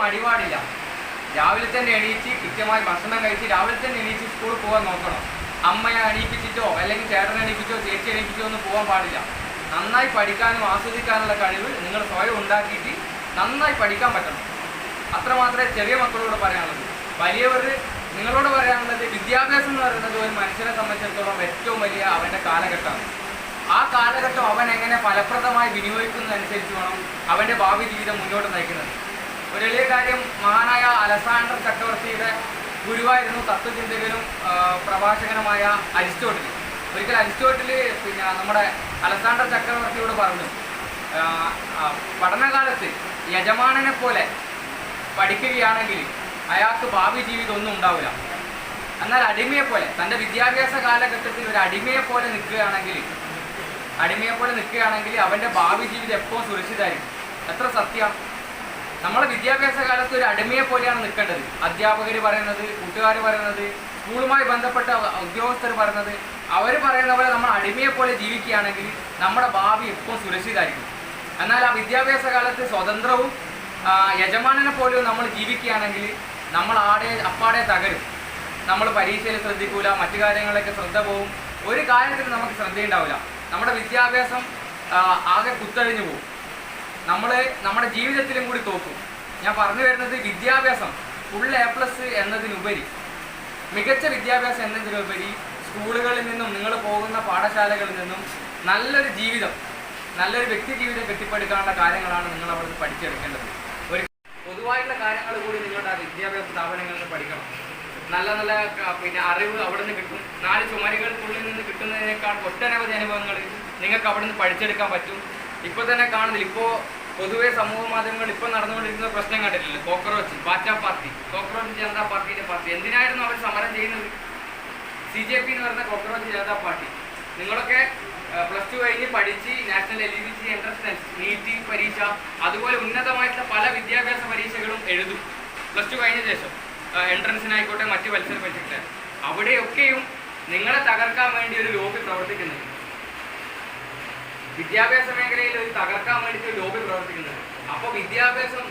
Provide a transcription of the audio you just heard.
മടിപാടില്ല. രാവിലെ തന്നെ എണീച്ച് കൃത്യമായി ഭക്ഷണം കഴിച്ച് രാവിലെ തന്നെ എണീച്ച് സ്കൂളിൽ പോകാൻ നോക്കണം. അമ്മയെ എണീപ്പിച്ചിട്ടോ അല്ലെങ്കിൽ ചേട്ടനെ എണീപ്പിച്ചോ ചേച്ചി എണീപ്പിച്ചോ ഒന്നും പോകാൻ പാടില്ല. നന്നായി പഠിക്കാനും ആസ്വദിക്കാനുള്ള കഴിവ് നിങ്ങൾ സ്വയം ഉണ്ടാക്കിയിട്ട് നന്നായി പഠിക്കാൻ പറ്റണം. അത്രമാത്രമേ ചെറിയ മക്കളോട് പറയാനുള്ളത്. വലിയവർ നിങ്ങളോട് പറയാനുള്ളത്, വിദ്യാഭ്യാസം എന്ന് പറയുന്നത് ഒരു മനുഷ്യനെ സംബന്ധിച്ചിടത്തോളം ഏറ്റവും വലിയ അവൻ്റെ കാലഘട്ടമാണ്. ആ കാലഘട്ടം അവൻ എങ്ങനെ ഫലപ്രദമായി വിനിയോഗിക്കുന്നതനുസരിച്ച് വേണം അവൻ്റെ ഭാവി ജീവിതം മുന്നോട്ട് നയിക്കുന്നത്. ഒരു എളിയ കാര്യം, മഹാനായ അലസാണ്ടർ ചക്രവർത്തിയുടെ ഗുരുവായിരുന്നു തത്വചിന്തകനും പ്രഭാഷകനുമായ അരിസ്റ്റോട്ടിൽ. ഒരിക്കൽ അരിസ്റ്റോട്ടിൽ നമ്മുടെ അലസാണ്ടർ ചക്രവർത്തിയോട് പറഞ്ഞു, പഠനകാലത്ത് യജമാനനെ പോലെ പഠിക്കുകയാണെങ്കിൽ അയാൾക്ക് ഭാവി ജീവിതം ഒന്നും ഉണ്ടാവില്ല. എന്നാൽ അടിമയെപ്പോലെ തൻ്റെ വിദ്യാഭ്യാസ കാലഘട്ടത്തിൽ ഒരു അടിമയെപ്പോലെ നിൽക്കുകയാണെങ്കിൽ അവൻ്റെ ഭാവി ജീവിതം എപ്പോൾ സുരക്ഷിതമായിരിക്കും. എത്ര സത്യം! നമ്മുടെ വിദ്യാഭ്യാസ കാലത്ത് ഒരു അടിമയെ പോലെയാണ് നിൽക്കേണ്ടത്. അധ്യാപകർ പറയുന്നത്, കൂട്ടുകാർ പറയുന്നത്, സ്കൂളുമായി ബന്ധപ്പെട്ട ഉദ്യോഗസ്ഥർ പറയുന്നത്, അവർ പറയുന്ന പോലെ നമ്മൾ അടിമയെ പോലെ ജീവിക്കുകയാണെങ്കിൽ നമ്മുടെ ഭാവി എപ്പോൾ സുരക്ഷിതമായിരിക്കും. എന്നാൽ ആ വിദ്യാഭ്യാസ കാലത്ത് സ്വതന്ത്രവും യജമാനനെ പോലെയും നമ്മൾ ജീവിക്കുകയാണെങ്കിൽ നമ്മൾ അപ്പാടെ തകരും. നമ്മൾ പരീക്ഷയിൽ ശ്രദ്ധിക്കൂല, മറ്റു കാര്യങ്ങളൊക്കെ ശ്രദ്ധ പോവും, ഒരു കാര്യത്തിൽ നമുക്ക് ശ്രദ്ധയുണ്ടാവില്ല. നമ്മുടെ വിദ്യാഭ്യാസം ആകെ കുത്തഴിഞ്ഞു പോകും. നമ്മുടെ ജീവിതത്തിലും കൂടി തോക്കും. ഞാൻ പറഞ്ഞു വരുന്നത്, വിദ്യാഭ്യാസം ഫുൾ A+ എന്നതിനുപരി, മികച്ച വിദ്യാഭ്യാസം എന്നതിനുപരി സ്കൂളുകളിൽ നിന്നും നിങ്ങൾ പോകുന്ന പാഠശാലകളിൽ നിന്നും നല്ലൊരു ജീവിതം, നല്ലൊരു വ്യക്തി ജീവിതം കെട്ടിപ്പടുക്കാനുള്ള കാര്യങ്ങളാണ് നിങ്ങൾ അവിടെ നിന്ന് പഠിച്ചെടുക്കേണ്ടത്. ഒരു പൊതുവായിട്ടുള്ള കാര്യങ്ങൾ കൂടി നിങ്ങളുടെ വിദ്യാഭ്യാസ സ്ഥാപനങ്ങളിൽ നിന്ന് പഠിക്കണം. നല്ല അറിവ് അവിടെ നിന്ന് കിട്ടും. 4 ചുമരുകൾക്കുള്ളിൽ നിന്ന് കിട്ടുന്നതിനേക്കാൾ ഒട്ടനവധി അനുഭവങ്ങൾ നിങ്ങൾക്ക് അവിടെ നിന്ന് പഠിച്ചെടുക്കാൻ പറ്റും. ഇപ്പോൾ തന്നെ കാണുന്നില്ല, ഇപ്പോൾ പൊതുവെ സമൂഹ മാധ്യമങ്ങൾ ഇപ്പോൾ നടന്നുകൊണ്ടിരിക്കുന്ന പ്രശ്നം കണ്ടിട്ടില്ല, കോക്രോച്ച് പാറ്റ പാർട്ടി, കോക്രോച്ച് ജനതാ പാർട്ടിയുടെ പാർട്ടി. എന്തിനായിരുന്നു അവർ സമരം ചെയ്യുന്നത്? CJP എന്ന് പറയുന്ന കോക്രോച്ച് ജനതാ പാർട്ടി. നിങ്ങളൊക്കെ +2 കഴിഞ്ഞ് പഠിച്ച് നാഷണൽ LEVC എൻട്രൻസ്, നീറ്റ് പരീക്ഷ, അതുപോലെ ഉന്നതമായിട്ടുള്ള പല വിദ്യാഭ്യാസ പരീക്ഷകളും എഴുതും +2 കഴിഞ്ഞ ശേഷം. എൻട്രൻസിനായിക്കോട്ടെ, മറ്റ് മത്സര പരീക്ഷയ്ക്ക്. അവിടെയൊക്കെയും നിങ്ങളെ തകർക്കാൻ വേണ്ടി ഒരു ലോബി പ്രവർത്തിക്കുന്നുണ്ട്. വിദ്യാഭ്യാസ മേഖലയിൽ ഒരു തകർക്കാൻ വേണ്ടിയിട്ട് ലോബി പ്രവർത്തിക്കുന്നത്. അപ്പോൾ വിദ്യാഭ്യാസം